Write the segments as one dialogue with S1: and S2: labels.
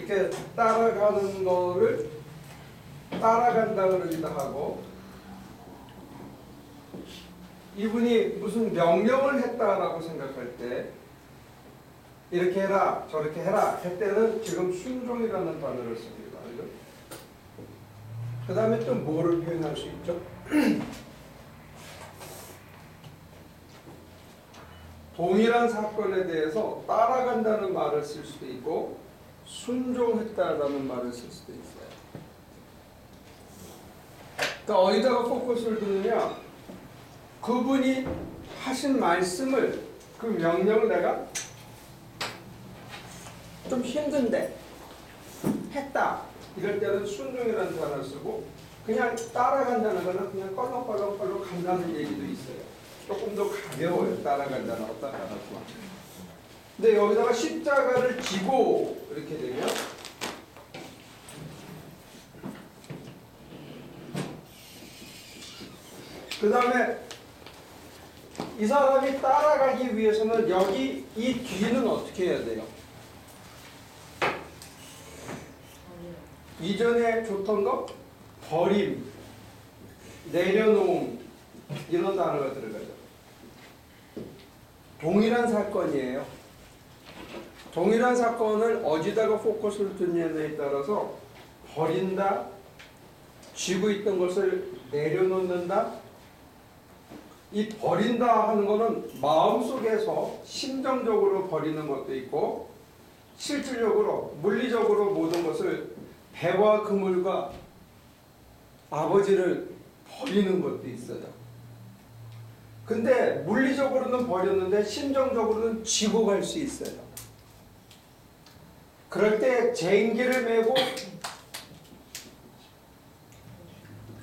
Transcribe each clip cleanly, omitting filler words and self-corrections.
S1: 이렇게 따라가는 거를 따라간다 그러기도 하고, 이분이 무슨 명령을 했다라고 생각할 때 이렇게 해라 저렇게 해라 할 때는 지금 순종이라는 단어를 씁니다. 그 다음에 또 뭐를 표현할 수 있죠? 동일한 사건에 대해서 따라간다는 말을 쓸 수도 있고 순종했다라는 말을 쓸 수도 있어요. 그러니까 어디다가 포커스를 두느냐, 그분이 하신 말씀을, 그 명령을 내가 좀 힘든데 했다 이럴 때는 순종이라는 단어를 쓰고, 그냥 따라간다는 거는 그냥 껄렁껄렁 간다는 얘기도 있어요. 조금 더 가벼워요. 따라간다는 어떤 단어가. 근데 여기다가 십자가를 지고 이렇게 되면 그 다음에 이 사람이 따라가기 위해서는 여기 이 뒤는 어떻게 해야 돼요? 이전에 줬던 거 버림, 내려놓음 이런 단어가 들어가죠. 동일한 사건이에요. 동일한 사건을 어디다가 포커스를 두느냐에 따라서 버린다, 쥐고 있던 것을 내려놓는다. 이 버린다 하는 거는 마음속에서 심정적으로 버리는 것도 있고, 실질적으로 물리적으로 모든 것을 배와 그물과 아버지를 버리는 것도 있어요. 근데 물리적으로는 버렸는데 심정적으로는 쥐고 갈 수 있어요. 그럴 때 쟁기를 메고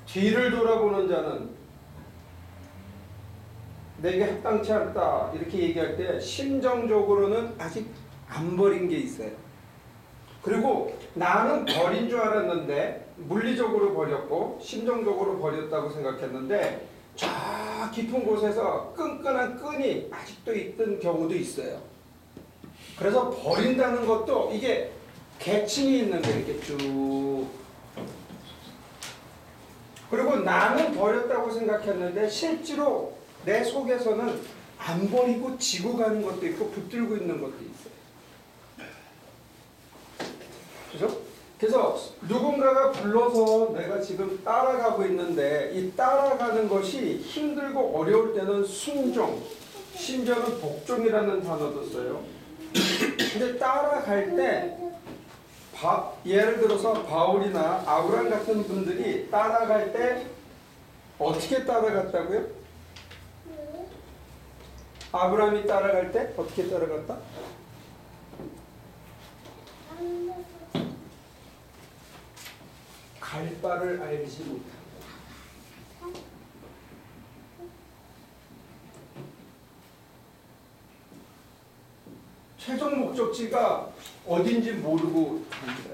S1: 뒤를 돌아보는 자는 내게 합당치 않다 이렇게 얘기할 때 심정적으로는 아직 안 버린 게 있어요. 그리고 나는 버린 줄 알았는데 물리적으로 버렸고 심정적으로 버렸다고 생각했는데 저 깊은 곳에서 끈끈한 끈이 아직도 있던 경우도 있어요. 그래서 버린다는 것도 이게 계층이 있는 거예요. 이렇게 쭉. 그리고 나는 버렸다고 생각했는데 실제로 내 속에서는 안 버리고 지고 가는 것도 있고 붙들고 있는 것도 있어요. 그죠? 그래서 누군가가 불러서 내가 지금 따라가고 있는데 이 따라가는 것이 힘들고 어려울 때는 순종, 심지어는 복종이라는 단어도 써요. 근데 따라갈 때 예를 들어서 바울이나 아브라함 같은 분들이 따라갈 때 어떻게 따라갔다고요? 아브라함이 따라갈 때 어떻게 따라갔다? 갈 바를 알지 못한다. 최종 목적지가 어딘지 모르고 갑니다.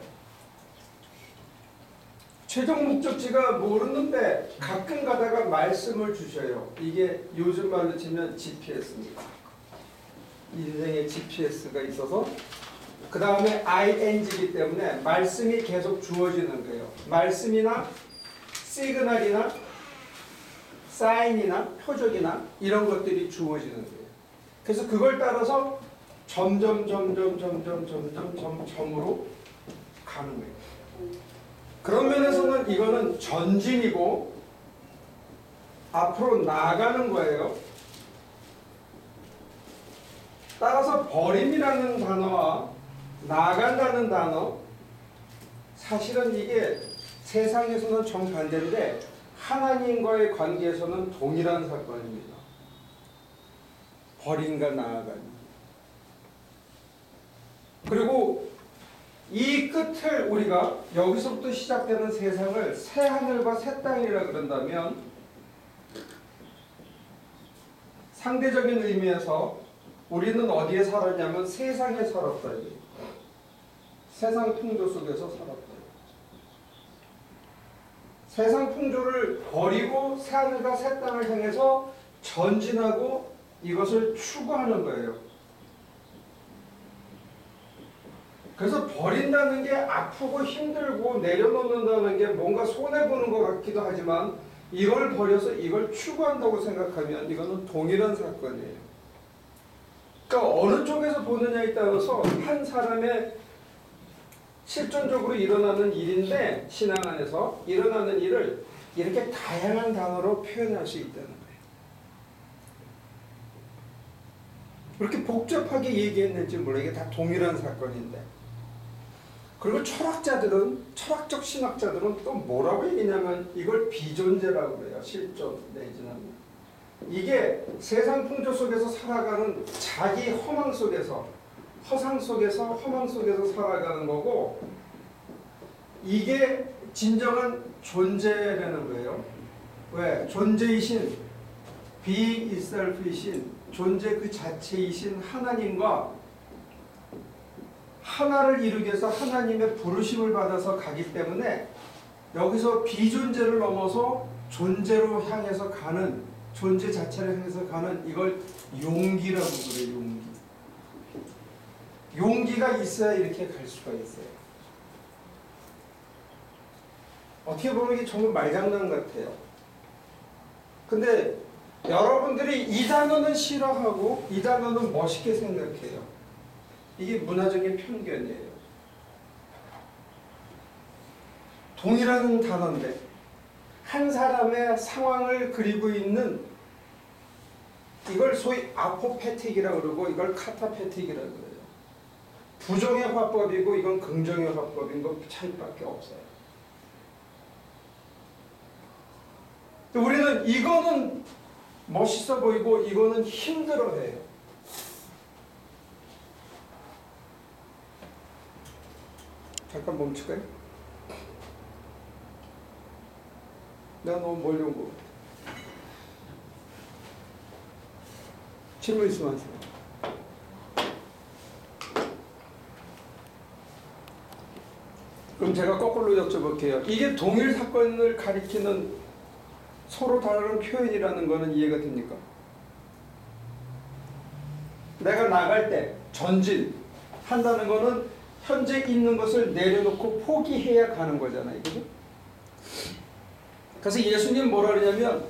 S1: 최종 목적지가 모르는데 가끔 가다가 말씀을 주셔요. 이게 요즘 말로 치면 GPS입니다. 인생에 GPS가 있어서 그 다음에 ING이기 때문에 말씀이 계속 주어지는 거예요. 말씀이나 시그널이나 사인이나 표적이나 이런 것들이 주어지는 거예요. 그래서 그걸 따라서 점으로 가는 거예요. 그런 면에서는 이거는 전진이고 앞으로 나아가는 거예요. 따라서 버림이라는 단어와 나아간다는 단어, 사실은 이게 세상에서는 정반대인데 하나님과의 관계에서는 동일한 사건입니다. 버림과 나아가는. 그리고 이 끝을 우리가 여기서부터 시작되는 세상을 새 하늘과 새 땅이라 그런다면 상대적인 의미에서 우리는 어디에 살았냐면 세상에 살았다. 세상 풍조 속에서 살았다. 세상 풍조를 버리고 새 하늘과 새 땅을 향해서 전진하고 이것을 추구하는 거예요. 그래서 버린다는 게 아프고 힘들고 내려놓는다는 게 뭔가 손해보는 것 같기도 하지만 이걸 버려서 이걸 추구한다고 생각하면 이거는 동일한 사건이에요. 그러니까 어느 쪽에서 보느냐에 따라서 한 사람의 실존적으로 일어나는 일인데 신앙 안에서 일어나는 일을 이렇게 다양한 단어로 표현할 수 있다는 거예요. 그렇게 복잡하게 얘기했는지 몰라. 이게 다 동일한 사건인데. 그리고 철학적 신학자들은 또 뭐라고 얘기냐면 이걸 비존재라고 그래요. 실존 내지는. 이게 세상 풍조 속에서 살아가는 자기 허망 속에서, 허상 속에서, 허망 속에서 살아가는 거고, 이게 진정한 존재라는 거예요. 왜? 존재이신, being itself이신, 존재 그 자체이신 하나님과 하나를 이루기 위해서 하나님의 부르심을 받아서 가기 때문에 여기서 비존재를 넘어서 존재로 향해서 가는, 존재 자체를 향해서 가는 이걸 용기라고 그래요. 용기. 용기가 있어야 이렇게 갈 수가 있어요. 어떻게 보면 이게 정말 말장난 같아요. 근데 여러분들이 이 단어는 싫어하고 이 단어는 멋있게 생각해요. 이게 문화적인 편견이에요. 동일한 단어인데 한 사람의 상황을 그리고 있는 이걸 소위 아포패틱이라고 그러고 이걸 카타패틱이라고 그래요. 부정의 화법이고 이건 긍정의 화법인 것 차이밖에 없어요. 우리는 이거는 멋있어 보이고 이거는 힘들어해요. 잠깐 멈출까요? 내가 너무 멀리 온 것 같아. 질문 있으면 하세요. 그럼 제가 거꾸로 여쭤볼게요. 이게 동일 사건을 가리키는 서로 다른 표현이라는 거는 이해가 됩니까? 내가 나갈 때 전진한다는 거는 현재 있는 것을 내려놓고 포기해야 가는 거잖아요. 그죠? 그래서 예수님 뭐라 그러냐면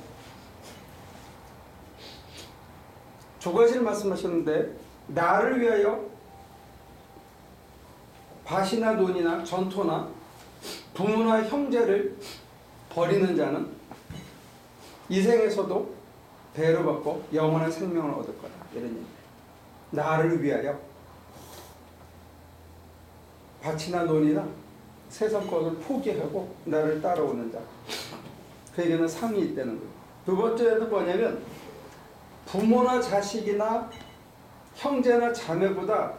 S1: 두 가지를 말씀하셨는데 나를 위하여 밭이나 논이나 전토나 부모나 형제를 버리는 자는 이 생에서도 배로 받고 영원한 생명을 얻을 거다. 이런 얘기예요. 나를 위하여 밭이나 논이나 세상 것을 포기하고 나를 따라오는 자. 그에게는 상이 있다는 거예요. 두 번째는 뭐냐면 부모나 자식이나 형제나 자매보다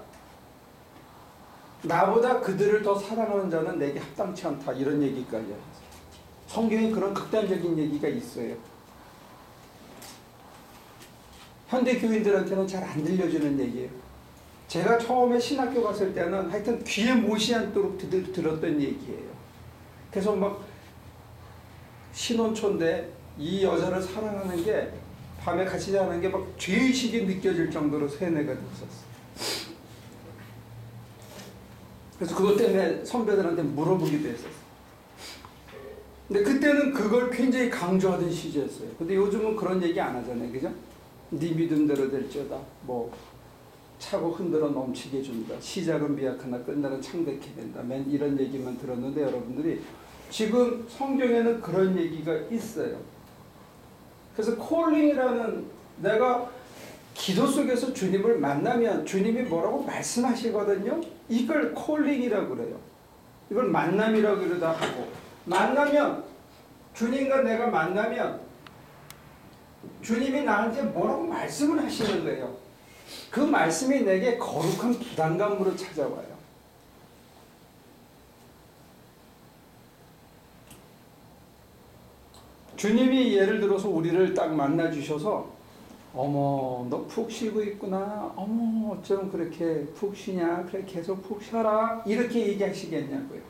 S1: 나보다 그들을 더 사랑하는 자는 내게 합당치 않다. 이런 얘기까지 해요. 성경에 그런 극단적인 얘기가 있어요. 현대 교인들한테는 잘 안 들려주는 얘기예요. 제가 처음에 신학교 갔을 때는 하여튼 귀에 못이 않도록 들었던 얘기예요. 그래서 막 신혼초인데 이 여자를 사랑하는 게 밤에 같이 자는 게 막 죄의식이 느껴질 정도로 세뇌가 됐었어요. 그래서 그것 때문에 선배들한테 물어보기도 했었어요. 근데 그때는 그걸 굉장히 강조하던 시기였어요. 근데 요즘은 그런 얘기 안 하잖아요. 그죠? 네 믿음대로 될지어다. 뭐 차고 흔들어 넘치게 해준다. 시작은 미약하나 끝날은 창백해 된다. 맨 이런 얘기만 들었는데 여러분들이 지금 성경에는 그런 얘기가 있어요. 그래서 콜링이라는 내가 기도 속에서 주님을 만나면 주님이 뭐라고 말씀하시거든요. 이걸 콜링이라고 그래요. 이걸 만남이라고 그러다 하고 만나면 주님과 내가 만나면 주님이 나한테 뭐라고 말씀을 하시는 거예요. 그 말씀이 내게 거룩한 부담감으로 찾아와요. 주님이 예를 들어서 우리를 딱 만나 주셔서 어머 너 푹 쉬고 있구나. 어머 어쩜 그렇게 푹 쉬냐. 그래 계속 푹 쉬어라. 이렇게 얘기하시겠냐고요.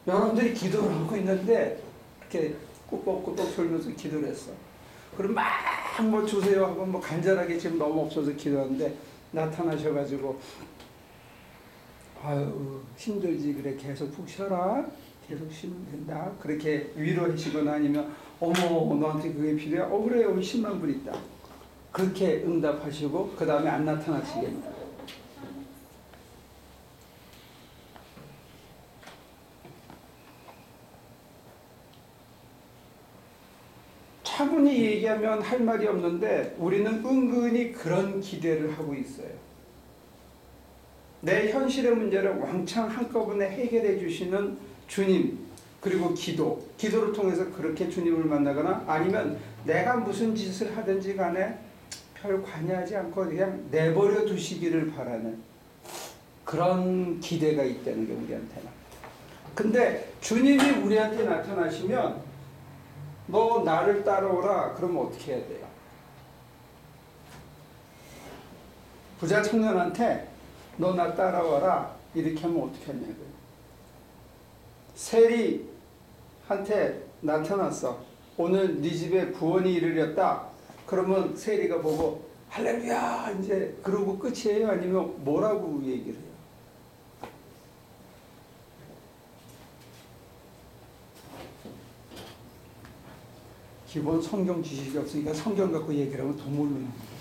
S1: 여러분들이 기도를 하고 있는데 이렇게 꾸벅꾸벅 설면서 기도를 했어. 그럼 막 뭐 주세요 하고 뭐 간절하게 지금 너무 없어서 기도하는데 나타나셔가지고 아유 힘들지 그래 계속 푹 쉬어라 계속 쉬면 된다 그렇게 위로하시거나 아니면 어머 너한테 그게 필요해? 그래 여기 10만 불 있다 그렇게 응답하시고 그 다음에 안 나타나시겠다. 차분히 얘기하면 할 말이 없는데 우리는 은근히 그런 기대를 하고 있어요. 내 현실의 문제를 왕창 한꺼번에 해결해 주시는 주님 그리고 기도를 통해서 그렇게 주님을 만나거나 아니면 내가 무슨 짓을 하든지 간에 별 관여하지 않고 그냥 내버려 두시기를 바라는 그런 기대가 있다는 게 우리한테는. 근데 주님이 우리한테 나타나시면 너 나를 따라오라 그러면 어떻게 해야 돼요? 부자 청년한테 너 나 따라와라 이렇게 하면 어떻게 하냐고요. 세리한테 나타났어. 오늘 네 집에 구원이 이르렀다. 그러면 세리가 보고 할렐루야 이제 그러고 끝이에요? 아니면 뭐라고 얘기를 해요? 기본 성경 지식이 없으니까 성경 갖고 얘기를 하면 더 모르는 거예요.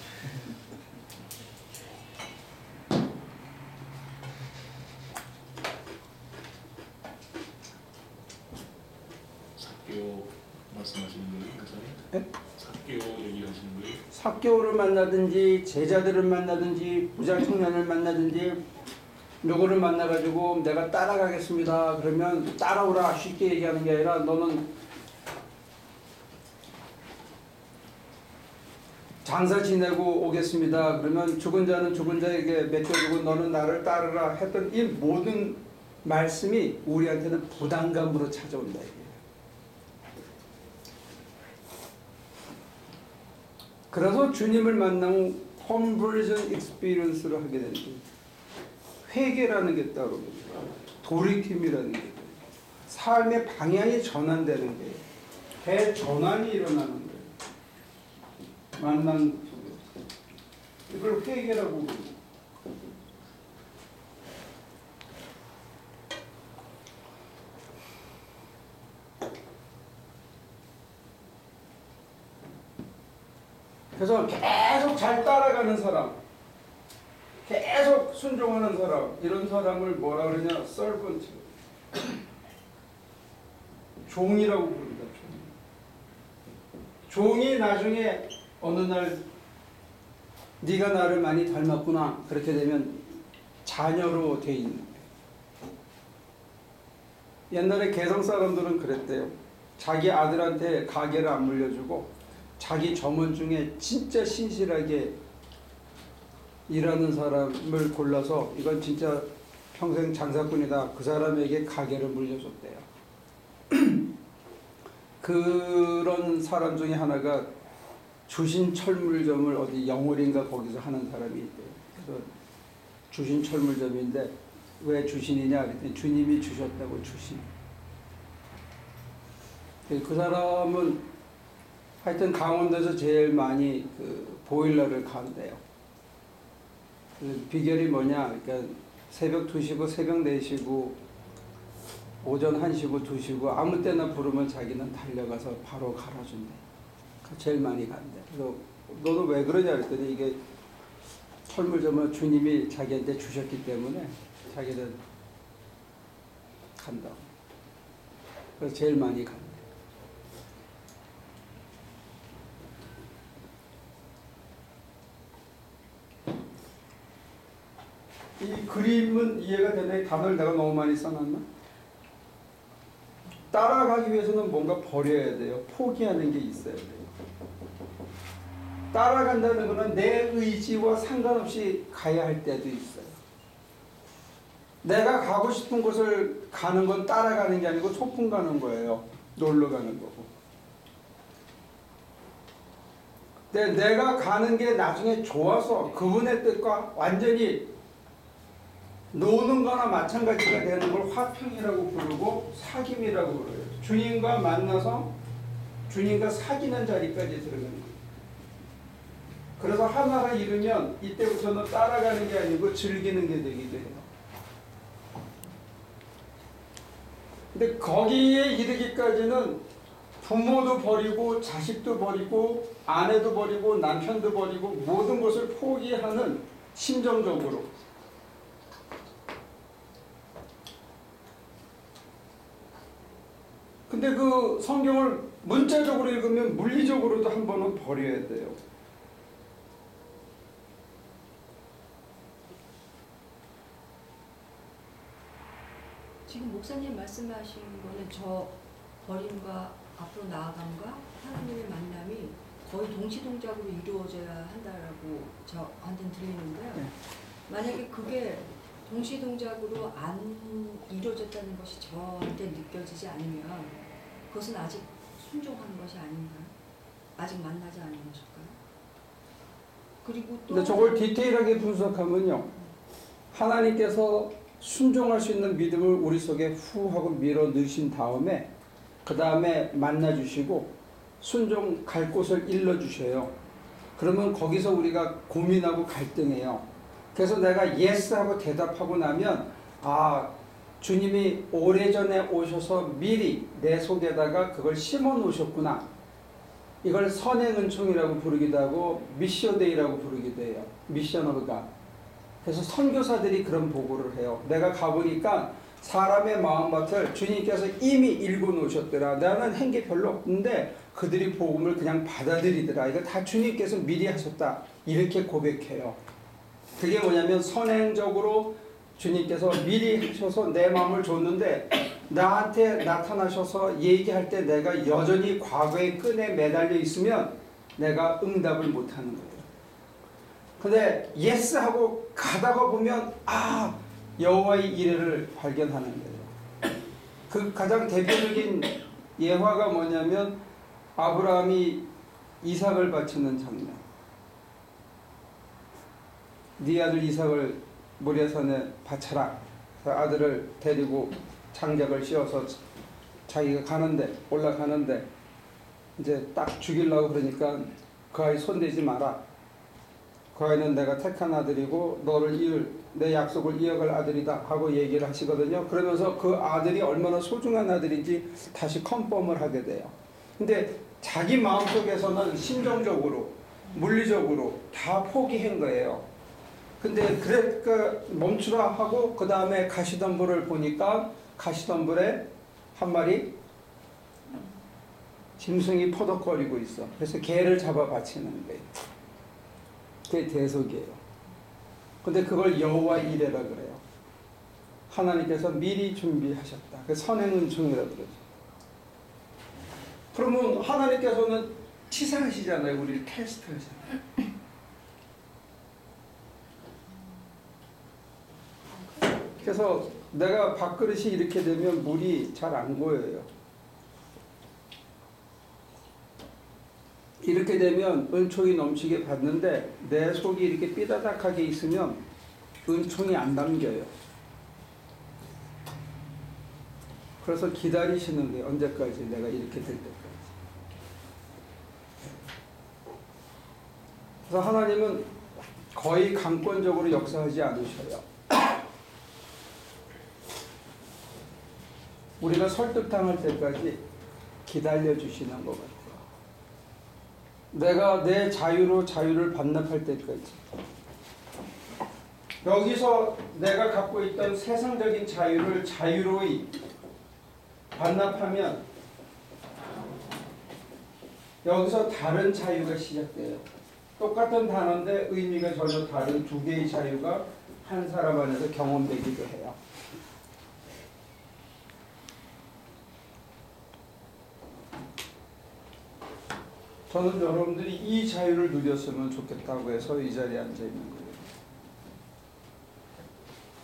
S2: 삭개오 말씀하시는 거예요?
S1: 네?
S2: 삭개오 얘기하시는 거예요?
S1: 삭개오를 만나든지 제자들을 만나든지 부자 청년을 만나든지 누구를 만나가지고 내가 따라가겠습니다. 그러면 따라오라 쉽게 얘기하는 게 아니라 너는 장사 지내고 오겠습니다. 그러면 죽은 자는 죽은 자에게 맡겨주고 너는 나를 따르라 했던 이 모든 말씀이 우리한테는 부담감으로 찾아온다. 그래서 주님을 만나면 conversion experience를 하게 되는 거예요. 회개라는 게 따로 돌이킴이라는 게 삶의 방향이 전환되는 거예요. 대전환이 일어나는 거예요. 만난 속에서. 이걸 회개라고 부릅니다. 그래서 계속 잘 따라가는 사람, 계속 순종하는 사람, 이런 사람을 뭐라 그러냐? servant. 종이라고 부릅니다. 종이 나중에 어느 날 네가 나를 많이 닮았구나. 그렇게 되면 자녀로 돼 있는 거예요. 옛날에 개성 사람들은 그랬대요. 자기 아들한테 가게를 안 물려주고 자기 점원 중에 진짜 신실하게 일하는 사람을 골라서 이건 진짜 평생 장사꾼이다. 그 사람에게 가게를 물려줬대요. 그런 사람 중에 하나가 주신철물점을 어디 영월인가 거기서 하는 사람이 있대요. 그래서 주신철물점인데 왜 주신이냐 그랬더니 주님이 주셨다고 주신. 그 사람은 하여튼 강원도에서 제일 많이 그 보일러를 간대요. 그 비결이 뭐냐? 그러니까 새벽 2시고 새벽 4시고 오전 1시고 2시고 아무 때나 부르면 자기는 달려가서 바로 갈아준대. 제일 많이 간대. 그래서 너는 왜 그러냐 그랬더니 이게 철물점을 주님이 자기한테 주셨기 때문에 자기는 간다. 그래서 제일 많이 간대. 이 그림은 이해가 되나? 이 단어를 내가 너무 많이 써놨나? 따라가기 위해서는 뭔가 버려야 돼요. 포기하는 게 있어야 돼요. 따라간다는 것은 내 의지와 상관없이 가야 할 때도 있어요. 내가 가고 싶은 곳을 가는 건 따라가는 게 아니고 소풍 가는 거예요. 놀러 가는 거고. 근데 내가 가는 게 나중에 좋아서 그분의 뜻과 완전히 노는 거나 마찬가지가 되는 걸 화평이라고 부르고 사귐이라고 부르요. 주님과 만나서 주님과 사귀는 자리까지 들어가는 거예요. 그래서 하나를 잃으면 이때부터는 따라가는 게 아니고 즐기는 게 되게 돼요. 근데 거기에 이르기까지는 부모도 버리고 자식도 버리고 아내도 버리고 남편도 버리고 모든 것을 포기하는 심정적으로. 근데 그 성경을 문자적으로 읽으면 물리적으로도 한 번은 버려야 돼요.
S3: 지금 목사님 말씀하신 거는 저 버림과 앞으로 나아감과 하나님의 만남이 거의 동시동작으로 이루어져야 한다라고 저한테는 들리는데요.
S1: 네.
S3: 만약에 그게 동시동작으로 안 이루어졌다는 것이 저한테 느껴지지 않으면 그것은 아직 순종하는 것이 아닌가요? 아직 만나지 않은 것일까요? 그리고 또
S1: 근데 저걸 디테일하게 분석하면요, 하나님께서 순종할 수 있는 믿음을 우리 속에 후 하고 밀어 넣으신 다음에 그 다음에 만나주시고 순종 갈 곳을 일러주셔요. 그러면 거기서 우리가 고민하고 갈등해요. 그래서 내가 예스 하고 대답하고 나면 아, 주님이 오래전에 오셔서 미리 내 속에다가 그걸 심어 놓으셨구나. 이걸 선행 은총이라고 부르기도 하고 미셔데이라고 부르기도 해요. 미션 오브 갓. 그래서 선교사들이 그런 보고를 해요. 내가 가보니까 사람의 마음밭을 주님께서 이미 읽어 놓으셨더라. 나는 한 게 별로 없는데 그들이 복음을 그냥 받아들이더라. 이거 다 주님께서 미리 하셨다. 이렇게 고백해요. 그게 뭐냐면 선행적으로 주님께서 미리 하셔서 내 마음을 줬는데 나한테 나타나셔서 얘기할 때 내가 여전히 과거의 끈에 매달려 있으면 내가 응답을 못하는 거예요. 근데 예스 하고 가다가 보면 아, 여호와의 이레를 발견하는 거예요. 그 가장 대표적인 예화가 뭐냐면 아브라함이 이삭을 바치는 장면. 네 아들 이삭을 모리아산에 바쳐라. 아들을 데리고 장작을 씌워서 자기가 가는데 올라가는데 이제 딱 죽이려고 그러니까 그 아이 손대지 마라. 그 아이는 내가 택한 아들이고 너를 이을 내 약속을 이어갈 아들이다 하고 얘기를 하시거든요. 그러면서 그 아들이 얼마나 소중한 아들인지 다시 컨펌을 하게 돼요. 근데 자기 마음속에서는 심정적으로 물리적으로 다 포기한 거예요. 근데 그러니까 멈추라 하고 그 다음에 가시덤불을 보니까 가시덤불에 한 마리 짐승이 퍼덕거리고 있어. 그래서 개를 잡아 바치는 거예요. 그게 대속이에요. 근데 그걸 여호와 이레라 그래요. 하나님께서 미리 준비하셨다. 그 선행은총이라 그러죠. 그러면 하나님께서는 치사하시잖아요. 우리를 테스트하잖아요. 그래서 내가 밥그릇이 이렇게 되면 물이 잘 안 고여요. 이렇게 되면 은총이 넘치게 받는데 내 속이 이렇게 삐다닥하게 있으면 은총이 안 담겨요. 그래서 기다리시는 거예요. 언제까지? 내가 이렇게 될 때까지. 그래서 하나님은 거의 강권적으로 역사하지 않으셔요. 우리가 설득당할 때까지 기다려주시는 것 같아요. 내가 내 자유로 자유를 반납할 때까지. 여기서 내가 갖고 있던 세상적인 자유를 자유로이 반납하면 여기서 다른 자유가 시작돼요. 똑같은 단어인데 의미가 전혀 다른 두 개의 자유가 한 사람 안에서 경험되기도 해요. 저는 여러분들이 이 자유를 누렸으면 좋겠다고 해서 이 자리에 앉아 있는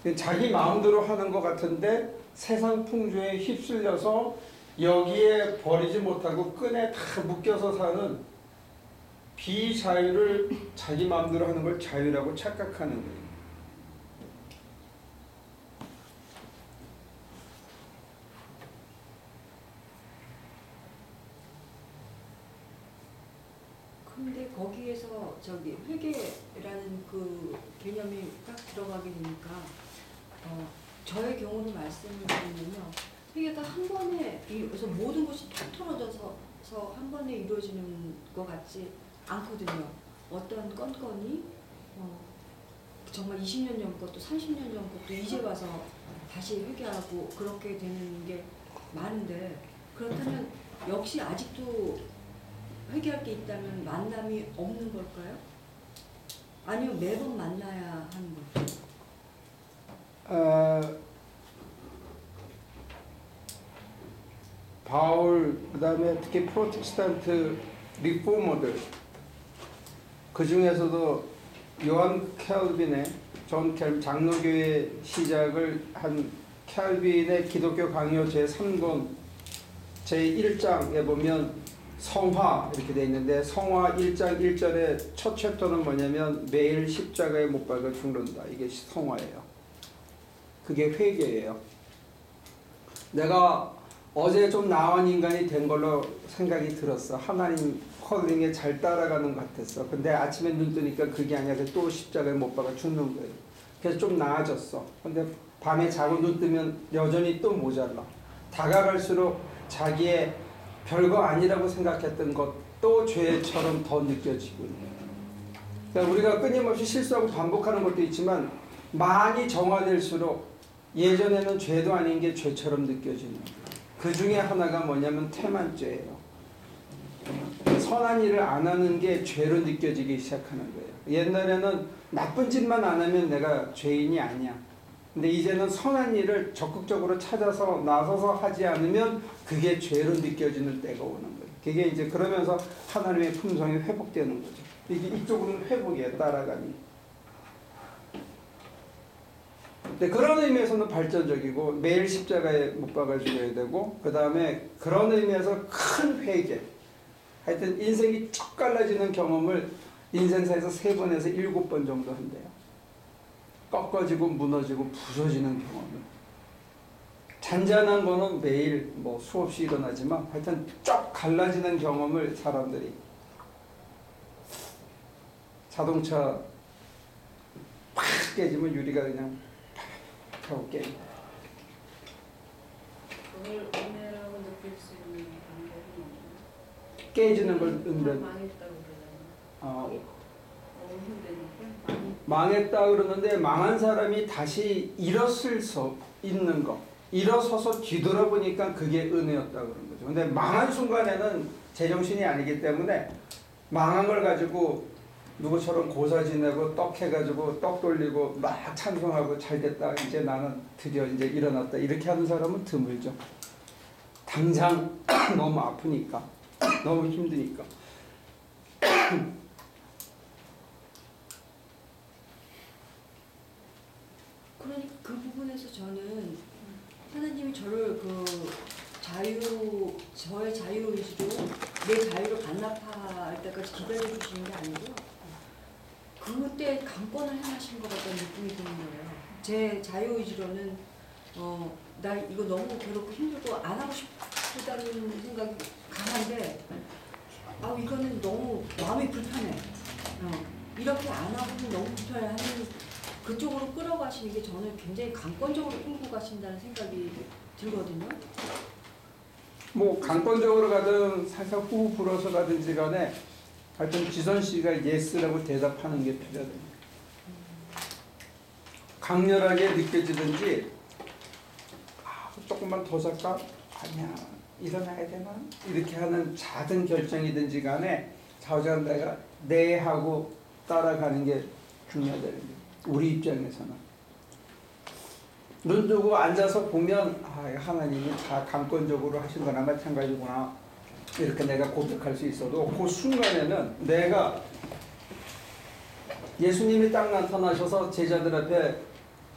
S1: 거예요. 자기 마음대로 하는 것 같은데 세상 풍조에 휩쓸려서 여기에 버리지 못하고 끈에 다 묶여서 사는 비자유를 자기 마음대로 하는 걸 자유라고 착각하는 거예요.
S3: 근데 거기에서 저기 회계라는 그 개념이 딱 들어가게 되니까 저의 경우로 말씀을 드리면요. 회계가 한 번에 그래서 모든 것이 톡 털어져서 한 번에 이루어지는 것 같지 않거든요. 어떤 건건이 정말 20년 전 것도 30년 전 것도 이제 와서 다시 회개하고 그렇게 되는 게 많은데 그렇다면 역시 아직도 회개할 게 있다면 만남이 없는 걸까요? 아니면 매번 만나야 하는 걸까요?
S1: 바울 그다음에 특히 프로테스탄트 리포머들 그 중에서도 요한 켈빈의 존 켈빈 장로교회 시작을 한 켈빈의 기독교 강요 제3권 제1장에 보면 성화 이렇게 돼 있는데 성화 1장 1절의 첫 챕터는 뭐냐면 매일 십자가에 못 박아 죽는다. 이게 성화예요. 그게 회개예요. 내가 어제 좀 나은 인간이 된 걸로 생각이 들었어. 하나님 컬링에 잘 따라가는 것 같았어. 근데 아침에 눈 뜨니까 그게 아니라 또 십자가에 못 박아 죽는 거예요. 그래서 좀 나아졌어. 근데 밤에 자고 눈 뜨면 여전히 또 모자라. 다가갈수록 자기의 별거 아니라고 생각했던 것도 죄처럼 더 느껴지고 있는 거예요. 그러니까 우리가 끊임없이 실수하고 반복하는 것도 있지만 많이 정화될수록 예전에는 죄도 아닌 게 죄처럼 느껴지는 거예요. 그 중에 하나가 뭐냐면 태만죄예요. 선한 일을 안 하는 게 죄로 느껴지기 시작하는 거예요. 옛날에는 나쁜 짓만 안 하면 내가 죄인이 아니야. 근데 이제는 선한 일을 적극적으로 찾아서 나서서 하지 않으면 그게 죄로 느껴지는 때가 오는 거예요. 그게 이제 그러면서 하나님의 품성이 회복되는 거죠. 이게 이쪽으로는 회복이에요. 따라가니. 근데 그런 의미에서는 발전적이고 매일 십자가에 못 박아 죽어야 되고 그 다음에 그런 의미에서 큰 회개 하여튼 인생이 쭉 갈라지는 경험을 인생사에서 3번에서 7번 정도 한대요. 꺾어지고 무너지고 부서지는 경험을. 잔잔한 거는 매일 뭐 수없이 일어나지만 하여튼 쫙 갈라지는 경험을 사람들이 자동차 팍 깨지면 유리가 그냥 팍 깨.
S4: 그걸 은혜라고 느낄 수 있는 방법은 없나요?
S1: 깨지는 걸 은혜.
S4: 망했다고 그러잖아요. 너무 힘드니까
S1: 망했다 그러는데 망한 사람이 다시 일어설 수 있는 거. 일어서서 뒤돌아보니까 그게 은혜였다 그런 거죠. 근데 망한 순간에는 제정신이 아니기 때문에 망한 걸 가지고 누구처럼 고사 지내고 떡 해가지고 떡 돌리고 막 찬송하고 잘 됐다. 이제 나는 드디어 이제 일어났다. 이렇게 하는 사람은 드물죠. 당장 너무 아프니까. 너무 힘드니까.
S3: 그러니까 그 부분에서 저는 하나님이 저를 저의 자유의지로 내 자유를 반납할 때까지 기다려주시는 게 아니고 그때 강권을 행하신 것 같다는 느낌이 드는 거예요. 제 자유의지로는 나 이거 너무 괴롭고 힘들고 안 하고 싶다는 생각이 강한데 이거는 너무 마음이 불편해. 이렇게 안 하고는 너무 불편해 하는 그쪽으로 끌어가시는 게 저는 굉장히 강권적으로 끌고 가신다는 생각이 들거든요.
S1: 뭐 강권적으로 가든 살짝 후 불어서 가든지 간에 하여튼 지선 씨가 예스라고 대답하는 게 필요하다. 강렬하게 느껴지든지 조금만 더 살까? 아니야. 일어나야 되나? 이렇게 하는 작은 결정이든지 간에 좌우장 내가 네 하고 따라가는 게 중요하다는 거예요. 우리 입장에서는. 눈 뜨고 앉아서 보면 하나님이 다 강권적으로 하신 거나 마찬가지구나. 이렇게 내가 고백할 수 있어도 그 순간에는 내가 예수님이 딱 나타나셔서 제자들 앞에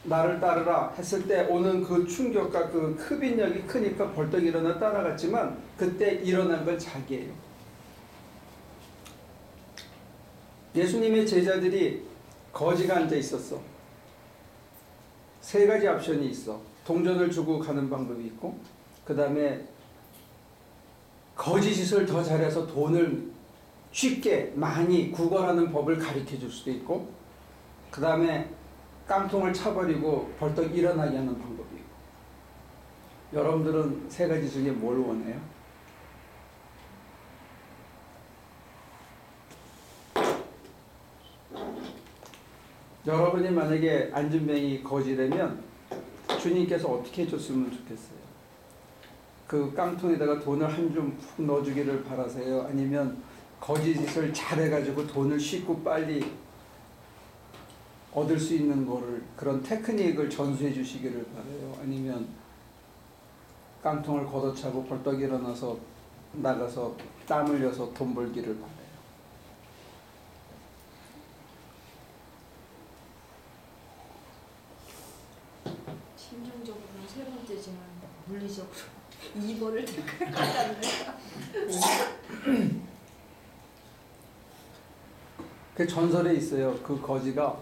S1: 나를 따르라 했을 때 오는 그 충격과 그 흡인력이 크니까 벌떡 일어나 따라갔지만 그때 일어난 건 자기예요. 예수님의 제자들이 거지가 앉아 있었어. 3가지 옵션이 있어. 동전을 주고 가는 방법이 있고 그 다음에 거짓짓을 더 잘해서 돈을 쉽게 많이 구걸하는 법을 가르쳐 줄 수도 있고, 그 다음에 깡통을 차버리고 벌떡 일어나게 하는 방법이 있고. 여러분들은 세 가지 중에 뭘 원해요? 여러분이 만약에 안진뱅이 거지라면 주님께서 어떻게 해줬으면 좋겠어요? 그 깡통에다가 돈을 한 줌 푹 넣어주기를 바라세요? 아니면 거짓을 잘해가지고 돈을 쉽고 빨리 얻을 수 있는 거를, 그런 테크닉을 전수해 주시기를 바라요? 아니면 깡통을 걷어차고 벌떡 일어나서 나가서 땀 흘려서 돈 벌기를 바라요?
S3: 심정적으로는 세 번째지만 물리적으로 2번을 택할 것 같네요.
S1: 그 전설에 있어요. 그 거지가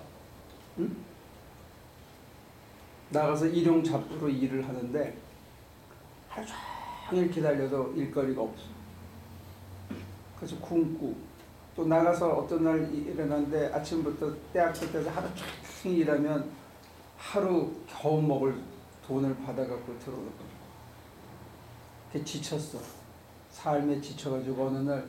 S1: 나가서 일용 잡부로 일을 하는데 하루 종일 기다려도 일거리가 없어. 그래서 굶고, 또 나가서 어떤 날 일어났는데 아침부터 때학교 때서 하루 종일 일하면 하루 겨우 먹을 돈을 받아갖고 들어오거든. 그게 지쳤어. 삶에 지쳐가지고 어느 날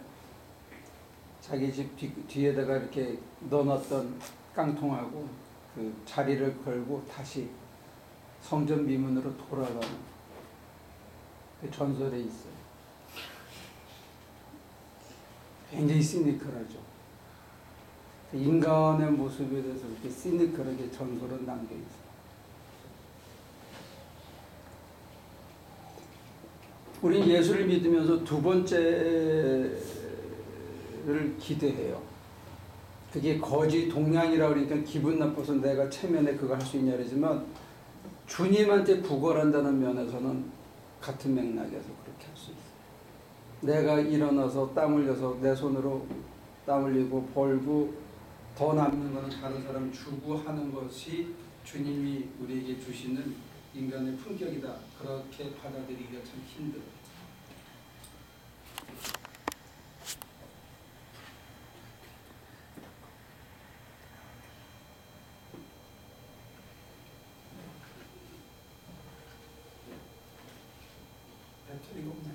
S1: 자기 집 뒤에다가 이렇게 넣어놨던 깡통하고 그 자리를 걸고 다시 성전 미문으로 돌아가는 그 전설에 있어요. 굉장히 시니컬하죠. 인간의 모습에 대해서 이렇게 시니컬하게 전설은 남겨 있어요. 우리는 예수를 믿으면서 두 번째를 기대해요. 그게 거지 동량이라고 그러니까 기분 나빠서 내가 체면에 그거 할 수 있냐 그러지만, 주님한테 구걸한다는 면에서는 같은 맥락에서 그렇게 할 수 있어요. 내가 일어나서 땀 흘려서 내 손으로 땀 흘리고 벌고 더 남는 것은 다른 사람 주고 하는 것이 주님이 우리에게 주시는 인간의 품격이다. 그렇게 받아들이기가 참 힘들어요. 배터리가 없네.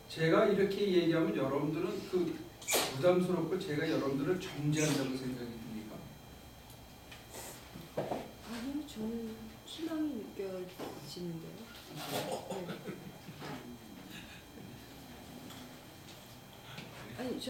S1: 제가 이렇게 얘기하면 여러분들은 그 부담스럽고 제가 여러분들을 정죄한다고 생각이 듭니까?
S3: 아니요, 저는 희망이 느껴지는데요. 네. 아니,